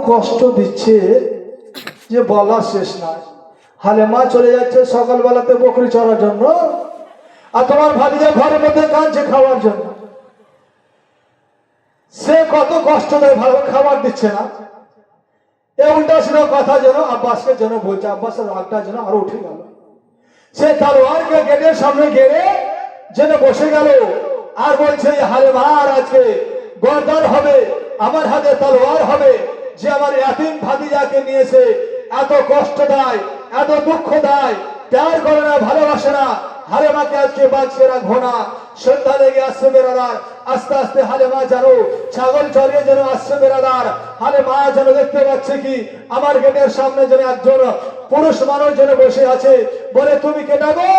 কষ্ট দিচ্ছে যে বলা শেষ নাই। হালেমা চলে যাচ্ছে সকালবেলাতে বকরি চড়ার জন্য, আর তোমার ভাতিজা ঘরের মধ্যে কাঁদছে খাওয়ার জন্য। সে কত কষ্ট দেয়, ভালো খাবার দিচ্ছে না। এ উল্টা সিধা কথা যেন আব্বাসকে যেন বলছে, আব্বাসের রাগটা যেন আরো উঠে গেল। সে তলোয়ারকে গেটের সামনে গেড়ে যেন বসে গেল আর বলছে, হালেমা আর আজকে গর্দান হবে, আমার হাতে তলোয়ার হবে, যে আমার এতিম ভাতিজাকে নিয়েছে এত কষ্ট দেয়, এত দুঃখ দেয়, প্যার করে না, ভালোবাসে না। হালেমাকে আজকে বাঁচিয়ে রাখবো না। সন্ধ্যা লেগে আসছে বেড়াদার, আস্তে আস্তে হালেমা যেন ছাগল চড়িয়ে যেন আসছে বেড়াদার। হালেমা যেন দেখতে পাচ্ছে কি আমার গেটের সামনে যেন একজন পুরুষ মানুষ যেন বসে আছে। বলে, তুমি কে গো?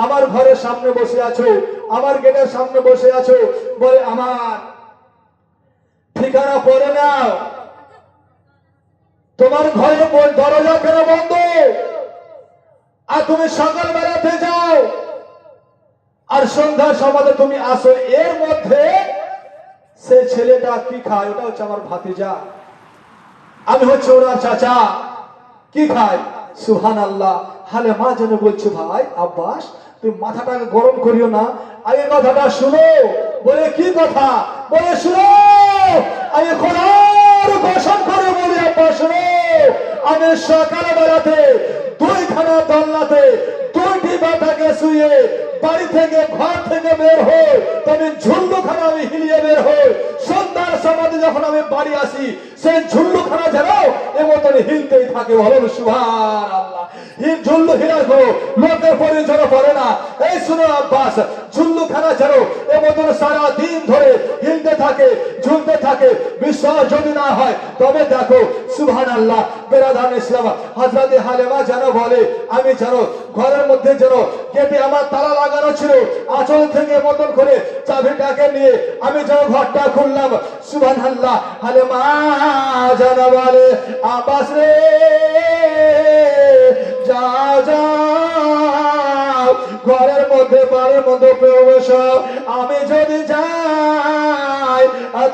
আমার ঘরের সামনে বসে আছো, আমার গেটের সামনে বসে আছো। বলে, আমার ঠিকানা পড়ে নাও, তোমার ঘরে দরজা কেন বন্ধ? আর তুমি সকাল বেলাতে যাও আর সন্ধ্যার সময় তুমি আসো। এর মধ্যে সে ছেলেটা কি খায়? ওটা হচ্ছে আমার ভাতিজা, আমি হচ্ছে ওনার চাচা। কি খায়? সুবহানাল্লাহ। হালেমা যেন বলছে, ভাই আব্বাস তুমি মাথাটাকে গরম করিও না, আগে কথাটা শুনো। বলে, কি কথা? বলে, শুনো, আমি খোদার কসম করে বলি আব্বাস শুনো, আমি সকাল বেলাতে দুইখানা দোলনাতে দুইটি বাটাকে শুয়ে বাড়ি থেকে ঘর থেকে বের হই, তবে ঝুল্লুখানা আমি হিলিয়ে বের হই। সন্ধ্যার সময় যখন আমি বাড়ি আসি, সেই ঝুল্লুখানা যেন এ মতন হিলতেই থাকে। বলুন সুবহানাল্লাহ। ঝুল্লু হিলাবো, লোকের পরিচয় পড়ে না। এই শুনো আব্বাস, ঝুল্লুখানা যেন এ মতন সারা দিন ধরে হিলতে থাকে, ঝুলতে থাকে। বিশ্বাস যদি না হয় তবে দেখো সুবহানাল্লাহ। বেরাদান ইসলাম হযরত হালেমা যেন বলে, আমি যেন ঘরের মধ্যে যেন গেটে আমার তালা লাগানো ছিল, আঁচল থেকে মতন করে চাবিটাকে নিয়ে আমি যেন ঘরটা খুললাম। সুবহানাল্লাহ। হালেমা যেন বলে, আব্বাস রে যা যা ঘরের মধ্যে বাড়ির মধ্যে প্রবেশ। আমি যদি যাই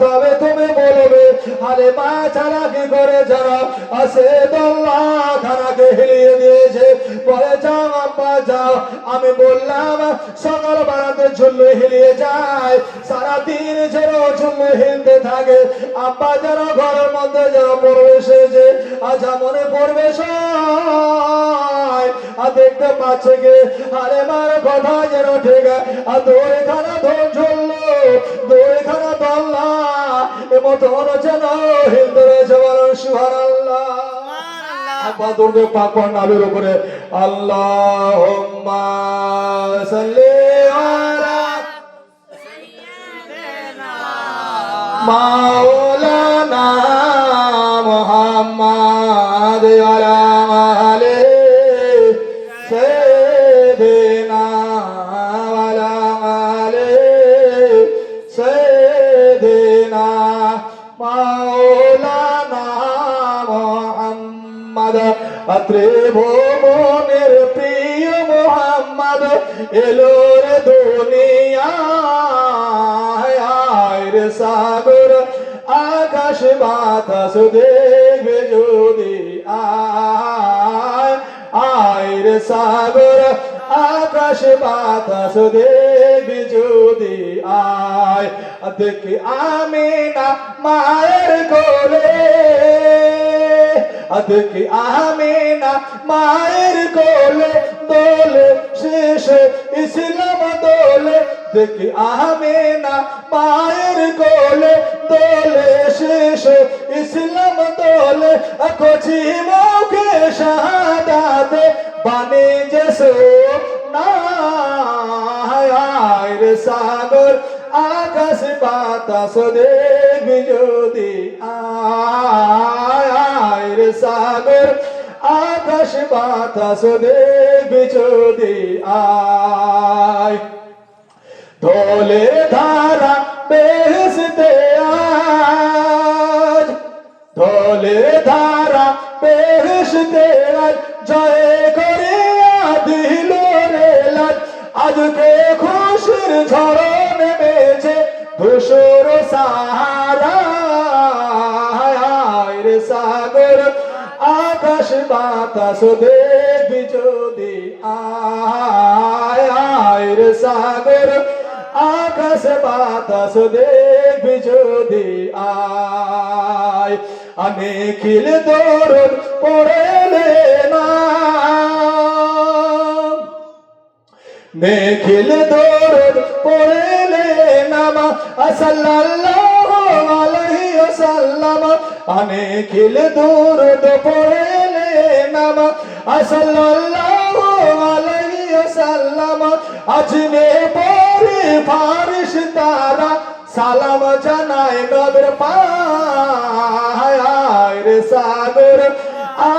তবে তুমি বলবে হালেমা ছাড়া কি করে যারা আসে দোল্লা খানাকে হিলিয়ে দিয়েছে। বলে, যাও আব্বা যাও। আমি বললাম সকাল বেলাতে ঝুল্লু হিলিয়ে যায়, সারাদিন যেন ঝুল্লু হিলতে থাকে। আব্বা যেন ঘরের মধ্যে যেন প্রবেশ হয়েছে, আজ মনে প্রবেশ আর দেখতে পাচ্ছে কে হালেমার কথা যেন ঠিক। আর দুইখানা ধন ঝুললো, দুইখানা দোলনা এমতন যেন হিলতে রয়েছে। বলো সুবহানাল্লাহ। আব্বা দৌড়ে পাক নামের উপরে আল্লাহুম্মা সাল্লি আলা মাওলানা মুহাম্মাদ আলা আলি সাইয়্যিদিনা ওয়ালা আলি সাইয়্যিদিনা মাওলানা মুহাম্মাদ। ত্রিভুবনের প্রিয় মুহাম্মদ এলো রে দুনিয়ায়। আয় রে সাগর আকাশ বাতাস দেখবে যদি, আয় আয় রে সাগর আকাশ বাতাস দেখবে যদি, আয় দেখি আমিনা মায়ের কোলে, দেখি আমিনা মায়ের কোলে দোলে শেষে ইসলাম দোলে। দেখি আমিনা মায়ের কোলে দোলে শেষে ইসলাম দোলে। কচি মুখে শাহাদাতে বানে যেসো না। আয় রে সাগর আকাশ বাতাস দেখবি যদি, আয় আয় রে সাগর আকাশ বাতাস দেখবি যদি, আয় দোলে ধারা বেহেশতে আজ, দোলে ধারা বেহেশতে আজ জয় করিয়া দিল রে লাজ। আজকে খুশির ঝড় নেমেছে ধূসর সাহারা। সাগর আকাশ বাতাস দেখবি যদি আয় রে সাগর আকাশ বাতাস দেখবি যদি আয় আমি খিল দরদ পড়েলে না নিখিল দরদ পড়েলে নামা সাল্লাল্লাহু আলাইহি ওয়াসাল্লাম নিখিল দরদ পড়েলে নামা সাল্লাল্লাহু আলাইহি ওয়াসাল্লাম আজনে পরে ফারিশতারা সালাম জানায় নবীর পায় রে সাগর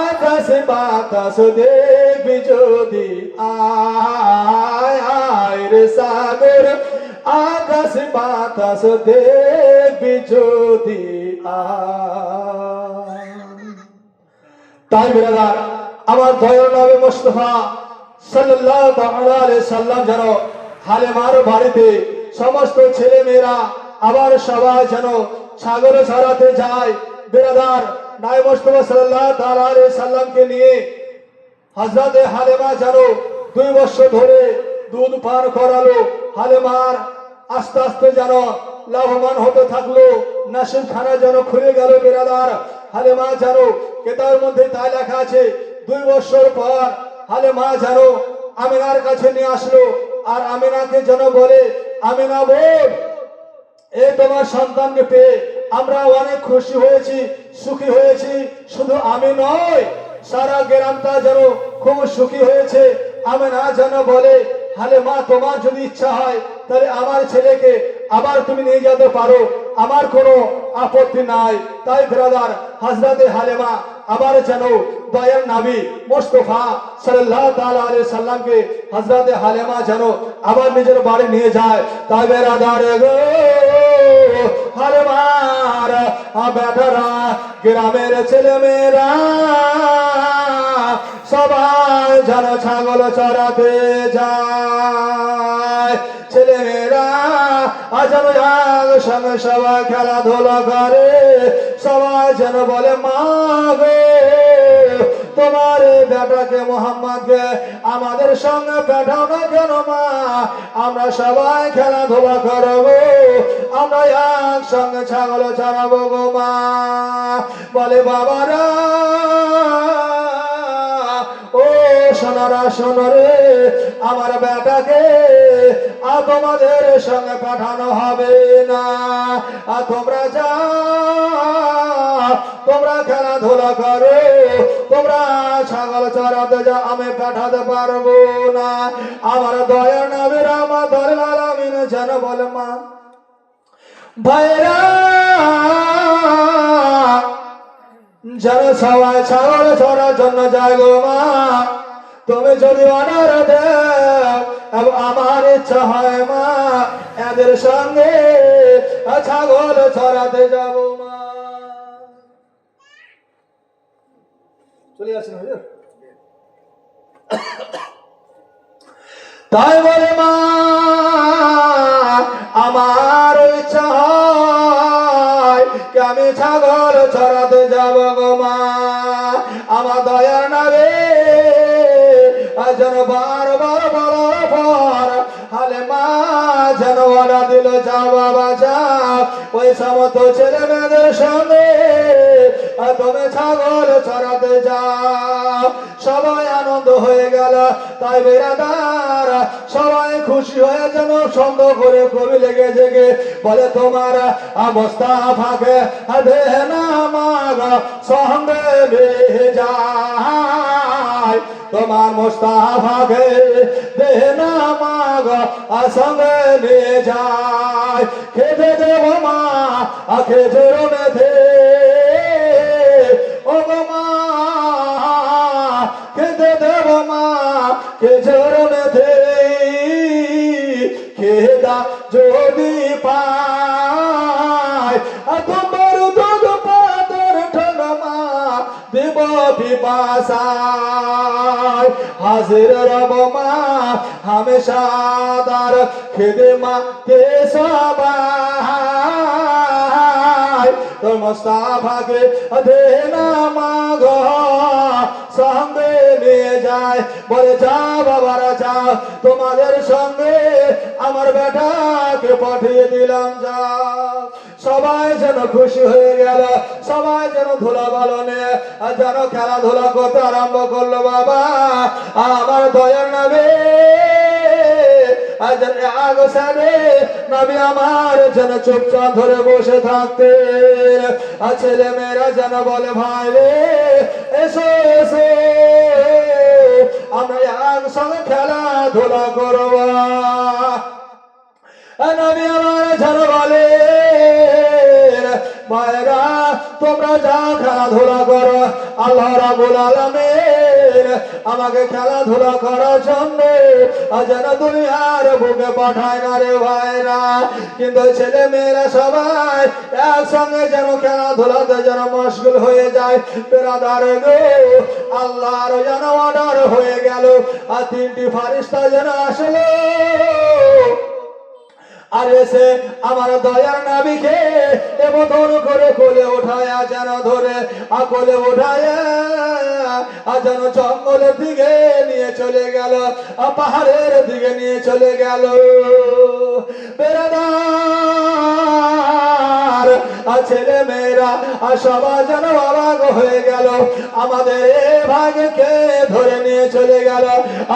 আকাশ বাতাস দেখবি যদি আয় রে সাগর আকাশ বাতাস দেখবি যদি তাই বিরাদার আমার দয়ার নবী মুস্তাফা সাল্লাল্লাহু আলাইহি সাল্লাম যেন হালেমার বাড়িতে সমস্ত ছেলে মেয়েরা আবার সবাই যেন ছাগল চড়াতে যায় বিরাদার নবী মুস্তাফা সাল্লাল্লাহু আলাইহি সাল্লামকে নিয়ে হযরত হালেমা যেন 2 বছর ধরে দুধ পান করালো হালেমার আস্তে আস্তে যেন লাভবান হতে থাকলো নসিব খানা যেন খুলে গেল বিরাদার হালেমা যেন কেতাবের মধ্যে তাই লেখা আছে 2 বছর পর হালেমা যেন আমিনার কাছে নিয়ে আসলো আর আমিনাকে যেন বলে আমিনা বোন এই তোমার সন্তানকে পেয়ে আমরা অনেক খুশি হয়েছি সুখী হয়েছি শুধু আমি নয় সারা গ্রামটা যেন খুব সুখী হয়েছে আমিনা যেন বলে হালেমা তোমার যদি ইচ্ছা হয় তাহলে আমার ছেলেকে আবার তুমি নিয়ে যেতে পারো আমার কোনো আপত্তি নাই তাই ব্রাদার হযরতে হালেমা আবার যেন দয়ার নবী মুস্তাফা সাল্লাল্লাহু তাআলা আলাইহি সাল্লামকে হযরতে হালেমা যেন আবার নিজের বাড়ি নিয়ে যায় তাই ব্রাদার গো হালেমার বেটারা গ্রামের ছেলে মেয়েরা সবাই যেন ছাগল চড়াতে যায় ছেলে মেয়েরা যেন একসঙ্গে সবাই খেলাধুলা করে সবাই যেন বলে মা গো তোমার বেটাকে মোহাম্মদকে আমাদের সঙ্গে পাঠাও না কেন মা আমরা সবাই খেলাধুলা করবো আমরা একসঙ্গে ছাগল চড়াবো গো মা বলে বাবারা ও সোনারা শোনো রে আমার বেটাকে তোমাদের সঙ্গে পাঠানো হবে না তোমরা যাও তোমরা খেলাধুলা করো তোমরা ছাগল চড়াতে যাও আমি পাঠাতে পারবো না আমার দয়ার নবী রাহমাতুল আলামিন যেন বলে মা ভাইরা যারা সবাই ছাগল চড়ার জন্য যায় গো মা তুমি যদি অর্ডার দাও এবং আমার ইচ্ছা হয় মা এদের সঙ্গে ছাগল চড়াতে যাব মা চলে আসেন হুজুর তাই বলে মা আমার ইচ্ছা হয় কি আমি ছাগল চড়াতে যাব গো মা আমার দয়ার নবী যেন বারবার বলার পর হালেমা যেন ওরা দিল যাও বাবা যাও ওই সমস্ত ছেলে মেয়েদের সঙ্গে তুমি ছাগল চড়াতে যাও সবাই আনন্দ হয়ে গেল তাই বেরাদার সবাই খুশি হয়ে যেন সন্দেহ করে কবি লেগে জেগে বলে তোমার মুস্তাফাকে দেহ না মাগ সঙ্গে নিয়ে যায় তোমার মুস্তাফাকে দেহ না মাগ সঙ্গে নিয়ে যায় খেতে দেব মা খেজুর মেধে ও গো মা খেতে দেব মা খেজুর মেধে খেদা যদি পায় তোমার দুধ পাতের ঠগমা দেব পিপাসায় হাজির রব মা हमेशा दार खिदमा के सबाय তোর মোস্তাফাকে দে না মাগ সঙ্গে নিয়ে যায়। বলে যা বাবারা যাও, তোমাদের সঙ্গে আমার বেটাকে পাঠিয়ে দিলাম, যা। সবাই যেন খুশি হয়ে গেল, সবাই যেন ধুলা বালো নিয়ে যেন খেলাধুলা করতে আরম্ভ করলো। বাবা আমার দয়ার নবী নবী আমার যেন চুপচাপ ধরে বসে থাকতে, আর ছেলে মেয়েরা যেন বলে ভাই রে এসো এসো আমরা একসঙ্গে খেলাধুলা করব। নবী আমার যেন বলে ভাইরা তোমরা যা খেলাধুলা করো, আল্লাহ রাব্বুল আলামিন আমাকে খেলাধুলা করার জন্য যেন দুনিয়ার বুকে পাঠায় না রে ভাইরা। কিন্তু ছেলে মেয়েরা সবাই একসঙ্গে যেন খেলাধুলাতে যেন মশগুল হয়ে যায়। বেরাদার গো আল্লাহর যেন অর্ডার হয়ে গেল, আর তিনটি ফারিস্তা যেন আসলো, আর এসে আমার দয়ার নবীকে এমন করে কোলে উঠায়া যেন ধরে কোলে উঠায়া যেন জঙ্গলের দিকে নিয়ে চলে গেল, পাহাড়ের দিকে নিয়ে চলে গেল। বেরাদার ছেলে মেয়েরা সবাই যেন অবাক হয়ে গেল, আমাদের এ ভাইকে ধরে নিয়ে চলে গেল।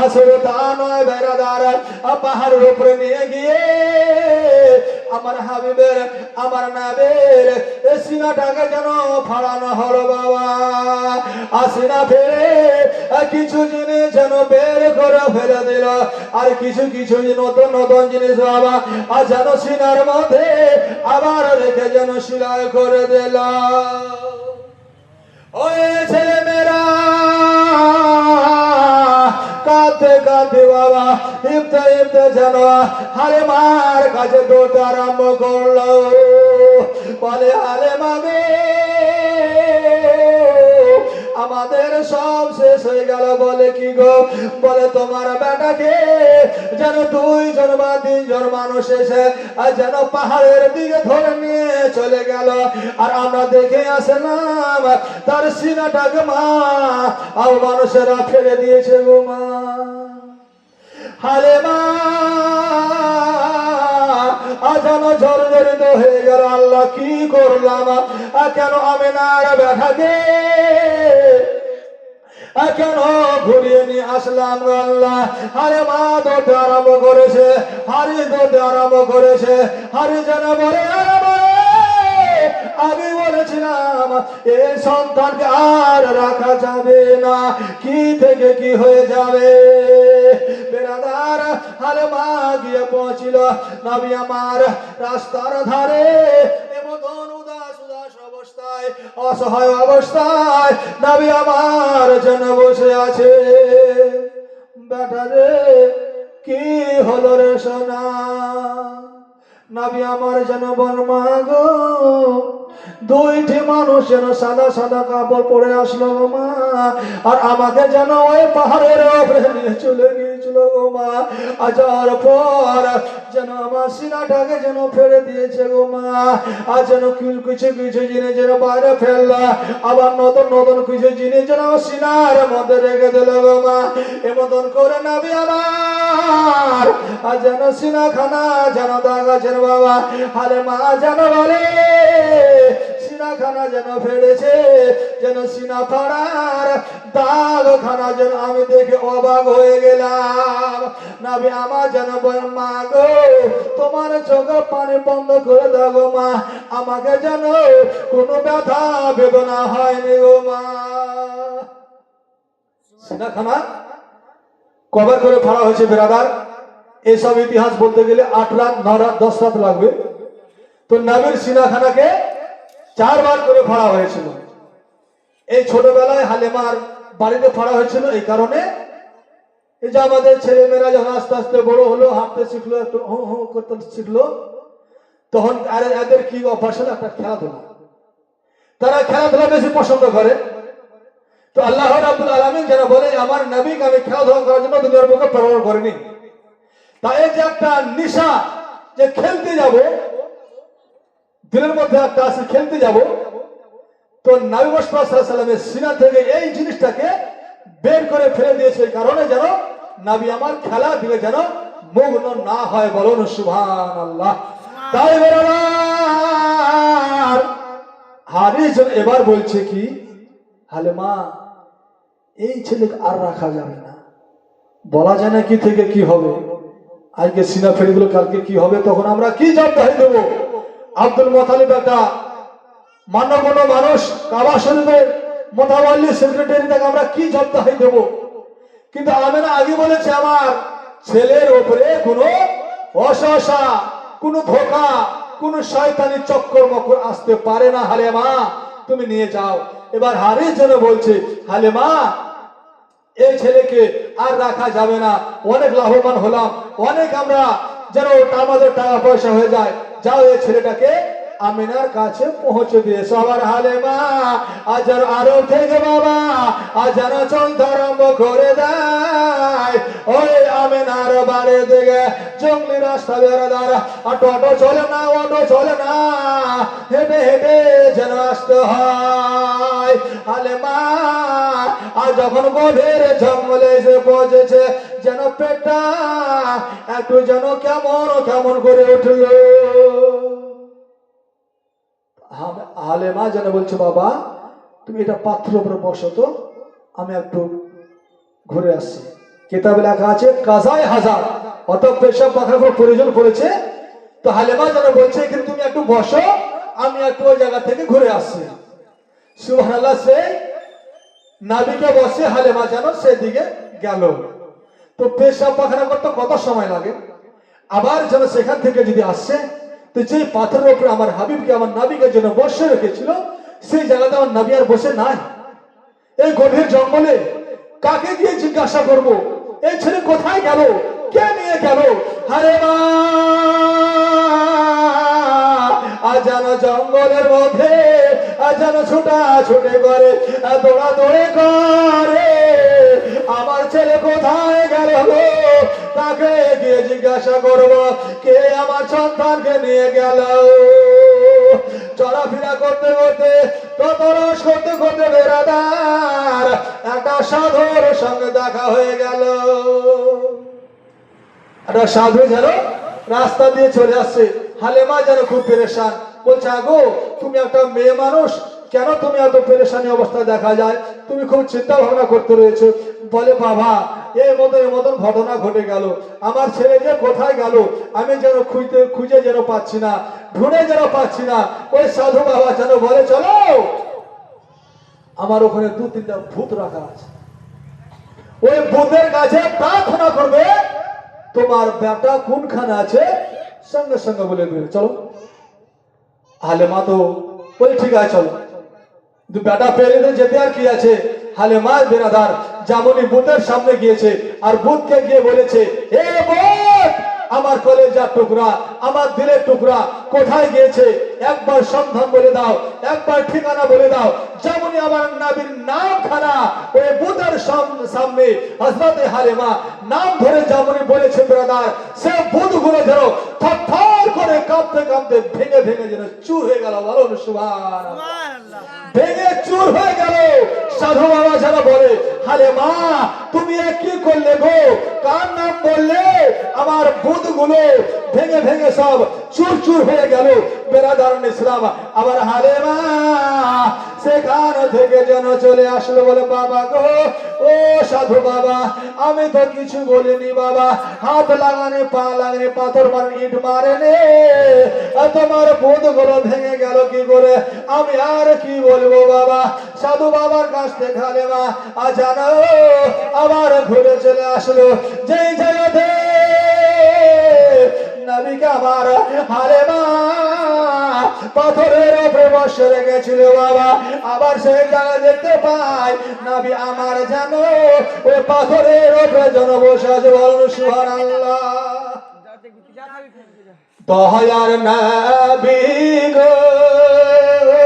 আসলে তা নয় বেরাদার, পাহাড়ের উপরে নিয়ে গিয়ে আমার হাবিবের আমার নবীর সিনাটাকে যেন ফাড়ানো হলো। বাবা আসিনা ফেরে কিছু জিনিস যেন বের করে ফেলে দিল, আর কিছু কিছু নতুন নতুন জিনিস বাবা আর যেন সিনার মধ্যে আবার রেখে যেন সিলাই করে দিল। ওই ছেলে মেয়েরা কাঁদতে কাঁদতে বাবা ইফতে ইফতে যেন হালেমার কাছে দৌড়তে আরম্ভ করলো। বলে হালেমা গো আমাদের সব শেষ হয়ে গেল। বলে কি গো? বলে তোমার বেটাকে যেন 2 জন বা 3 জন মানুষ এসে যেন পাহাড়ের দিকে ধরে নিয়ে চলে গেল, আর আমরা দেখে আসলাম তার সিনাটাকে মা আর মানুষেরা ফেলে দিয়েছে গো মা। হালেমা যেন জর্জরিত হয়ে গেল, আল্লাহ কি করলাম, কেন আমি না বেটাকে কেন ঘুরিয়ে নিয়ে আসলাম আল্লাহ। আরে মা দৌড়তে আরম্ভ করেছে, হারি দৌড়তে আরম্ভ করেছে। হারি যেন বলে আমি বলেছিলাম এই সন্তানকে আর রাখা যাবে না, কি থেকে কি হয়ে যাবে। বেরাদার হালেমা গিয়ে পৌঁছিল নবী আমার রাস্তার ধারে, এমন উদাস উদাস অবস্থায় অসহায় অবস্থায় নবী আমার জন্য বসে আছে। বেটা রে কি হলো রে সোনা? নবী আমার যেন বল মা গো 2টি মানুষ যেন সাদা সাদা কাপড় পরে আসলো গো মা, আর আমাকে যেন ওই পাহাড়ের উপরে নিয়ে চলে গিয়েছিল গো মা। আর যাওয়ার পর যেন আমার সিনাটাকে যেন ফেলে দিয়েছে গো মা, আর যেন কিছু কিছু জিনিস যেন বাইরে ফেললা, আবার নতুন নতুন কিছু জিনিস যেন সিনার মধ্যে রেখে দিল গো মা। এমন করে নবী আমার আর যেন সিনাখানা যেন দাগাছেন বাবা। আরে মা যেন বলে সিনাখানা যেন ফেলেছে, যেন সিনা ফাড়ার দাগখানা যেন আমি দেখে অবাক হয়ে গেলাম। নবী আমার যেন বল মা গো তোমার চোখে পানি বন্ধ করে দাও গো মা, আমাকে যেন কোনো ব্যথা বেদনা হয়নি গো মা। সিনাখানা কভার করে ফাড়া হয়েছে বেরাদার। এইসব ইতিহাস বলতে গেলে 8 রাত 9 রাত 10 রাত লাগবে। তো নবীর সিনাখানাকে 4 বার করে ফাড়া হয়েছিল। এই ছোটবেলায় হালেমার বাড়িতে ফাড়া হয়েছিল এই কারণে, এই যে আমাদের ছেলে মেয়েরা যখন আস্তে আস্তে বড় হলো, হাঁটতে শিখলো, একটু হু হু করতে শিখলো, তখন এদের কি অভ্যাস হলো একটা খেলাধুলা, তারা খেলাধুলা বেশি পছন্দ করে। তো আল্লাহ রাব্বুল আলামিন যেন বলে আমার নবীকে আমি খেলাধুলা করার জন্য দুনিয়ার বুকে প্রেরণ করিনি। তাই যে একটা নিশা যে খেলতে যাব, দিলের মধ্যে একটা আছে খেলতে যাব, তো নবী মুহাম্মদ সাল্লাল্লাহু আলাইহি সাল্লামের সিনা থেকে এই জিনিসটাকে বের করে ফেলে দিয়েছে, এই কারণে যেন নবী আমার খেলা দিকে যেন মগ্ন না হয়। বলুন সুবহানাল্লাহ। তাই বেরাদার হারিস এবার বলছে কি, হালেমা এই ছেলেকে আর রাখা যাবে না, বলা যায় না কি থেকে কি হবে, আজকে সিনা ফেলে দিল কালকে কি হবে, তখন আমরা কি জবাব দেব? আব্দুল মুত্তালিব একটা মান্যগণ্য মানুষ, কাবা শরীফের মোতাওয়াল্লি সেক্রেটারি, তাকে আমরা কি জবাব দেব? কিন্তু আমেনা আগে বলেছে আমার ছেলের উপরে কোনো অশাসা, কোনো ধোঁকা, কোনো শয়তানি চক্কর মকর আসতে পারে না। হালেমা তুমি নিয়ে যাও। এবার হারিস যেন বলছে, হালেমা এই ছেলেকে আর রাখা যাবে না, অনেক লাভবান হলাম, অনেক আমরা যেন আমাদের টাকা পয়সা হয়ে যায়, যাও এই ছেলেটাকে আমিনার কাছে পৌঁছে দিয়ে সবার। হালেমা আজার আরব থেকে বাবা আজার চলতে আরম্ভ করে দেয়, ওই আমিনার বাড়ির দিকে জঙ্গলি রাস্তা বেরোদার, অটো চলে না, অটো চলে না, হেঁটে হেঁটে যেন আসতে হয়। হালেমা আর যখন গভীর জঙ্গলে এসে পৌঁছেছে, যেন পেটটা একটু যেন কেমন কেমন করে উঠল। হালেমা যেন বলছে, বাবা তুমি এটা পাথরের উপরে বসো তো, আমি একটু ঘুরে আসছি। কিতাবে লেখা আছে কাজায় হাজার, অত পেশাব পাখার কোনো প্রয়োজন পড়েছে, তো হালেমা যেন বলছে কিন্তু তুমি একটু বসো, আমি একটু ওই জায়গা থেকে ঘুরে আসছি। সুবহানাল্লাহ। সে নাবিকে বসে হালেমা যেন সেদিকে গেল। তো পেশাব পাখানা করতে কত সময় লাগে, আবার যেন সেখান থেকে যদি আসছে, তো যে পাথরের উপরে আমার হাবিবকে আমার নাবিকে যেন বসে রেখেছিল, সেই জায়গাতে আমার নাবি আর বসে নাই। এই গভীর জঙ্গলে কাকে গিয়ে জিজ্ঞাসা করব, এই ছেলে কোথায় গেল, কে নিয়ে গেল? আরে মা আজান জঙ্গলের মধ্যে আজান ছোটা ছুটে করে, দৌড়া দৌড়ে করে, আমার ছেলে কোথায় গেল, তাকে গিয়ে জিজ্ঞাসা করব, কে আমার সন্তানকে নিয়ে গেল। চলাফেরা করতে করতে, ততরস করতে করতে বেরাদার একটা সাধুর সঙ্গে দেখা হয়ে গেল। একটা সাধু যেন রাস্তা দিয়ে চলে আসছে। হালেমা যেন খুব পেরেশান, বলছে আগো তুমি একটা মেয়ে মানুষ, কেন তুমি এত পেরেশানি অবস্থায় দেখা যায়, তুমি খুব চিন্তা ভাবনা করতে রয়েছে। বলে বাবা এই মতন ঘটনা ঘটে গেল, আমার ছেলে যে কোথায় গেল আমি যেন খুঁজে যেন পাচ্ছি না, ঢুঁড়ে যেন পাচ্ছি না। ওই সাধু বাবা যেন বলে চলো আমার ওখানে 2-3টা ভূত রাখা আছে, ওই ভূতের কাছে প্রার্থনা করবে, তোমার বেটা কোনখানে আছে সঙ্গে সঙ্গে বলে দেবে চলো। হালেমা তো বলে ঠিক আছে চলো, বেটা পেলে যেতে আর কি আছে। হালেমা বেরাদার যেমনই বুথের সামনে গিয়েছে আর বুথকে গিয়ে বলেছে, এ বুথ আমার কলেজার টুকরা, আমার দিলের টুকরা কোথায় গিয়েছে একবার সন্ধান বলে দাও, একবার ঠিকানা বলে দাও। যেমনই আমার নবীর নাম খানা ওই বুথের সামনে হযরতে হালেমা নাম ধরে যেমনই বলেছে বেরাদার, সে বুথগুলো যেন থরথর করে কাঁপতে কাঁপতে ভেঙে ভেঙে যেন চুর হয়ে গেল। বলুন সুবহানাল্লাহ। ভেঙে চুর হয়ে গেল। সাধু বাবা যেন বলে, হালেমা তুমি কি করলে গো, কার নাম বললে, আমার বুথগুলো ভেঙে ভেঙে সব চুর চুর হয়ে গেল। বেরাদারুন ইসলাম। আবার হালেমা সেখান থেকে যেন চলে আসলো, বলে বাবা গো, ও সাধু বাবা আমি তো কিছু বলিনি বাবা, হাত লাগানে পা লাগানে পাথর মারে ইট মারেনে, তোমার বুথগুলো ভেঙে গেল কি করে, আমি আর কি বলবো বাবা। সাধু বাবার কাছ থেকে হালেমা জানো আবার ঘুরে চলে আসলো যেই জায়গাতে নবীকে আমার হালেমা পাথরের উপরে বসে রেখেছিল বাবা, আবার সেই জায়গা দেখতে পাই নবী আমার জানো ওই পাথরের উপরে যেন বসে আছে। বলুন সুবহানাল্লাহ। দয়ার নবী গো